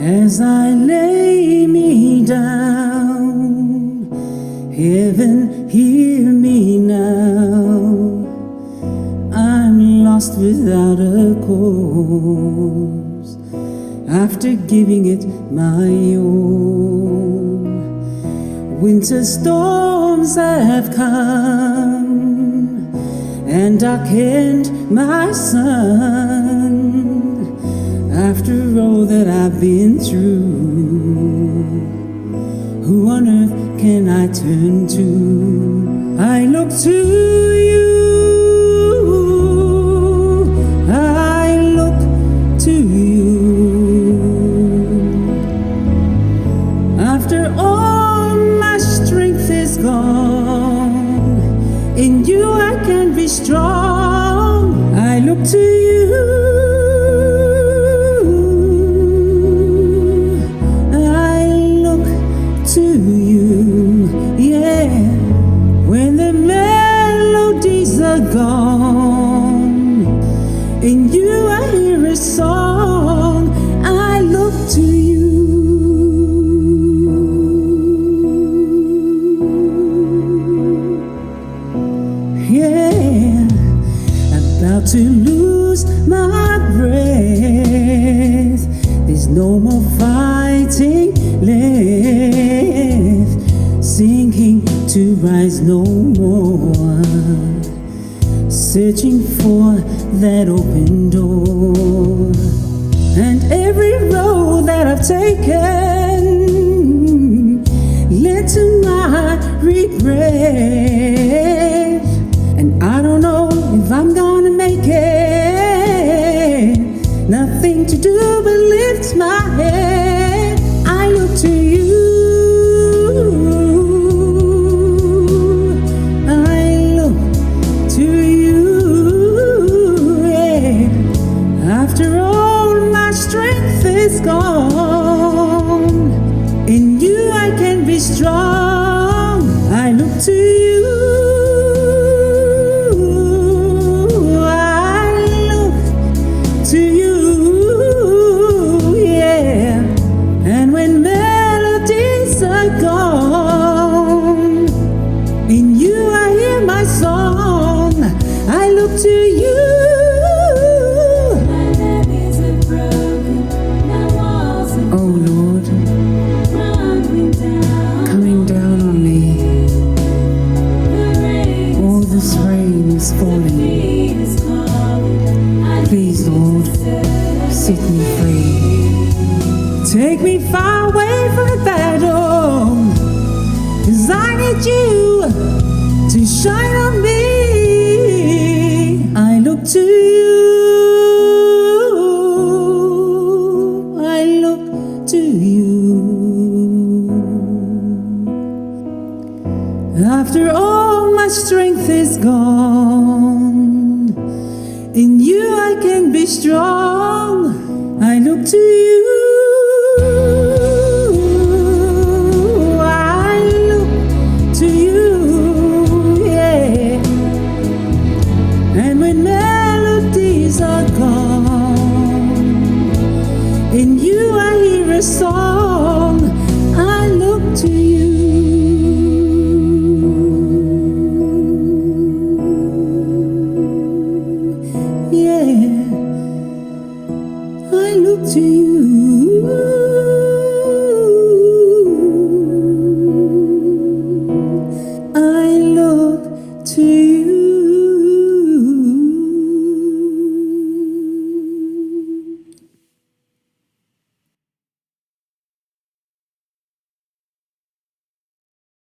As I lay me down, heaven, hear me now. I'm lost without a cause, after giving it my all. Winter storms have come and darkened my sun. After all that I've been through, who on earth can I turn to? I look to you, I look to you. After all my strength is gone, in you I can be strong. I look to you, gone. In you I hear a song. I look to you. Yeah, about to lose my breath. There's no more fighting left. Sinking to rise no more. Searching for that open door. And every road that I've taken led to my regret. And I don't know if I'm gonna make it. Nothing to do but lift my head. I look to you. After all my strength is gone, in you I can be strong. I look to you, I look to you, yeah. And when melodies are gone, in you I hear my song. I look to you. Falling. Please, Lord, set me free. Take me far away from the battle, 'cause I need you to shine on me. I look to you, I look to you. After all my strength is gone, in you I can be strong. I look to you, I look to you, yeah. And when melodies are gone, in you I hear a song. I look to you. Yeah, I look to you.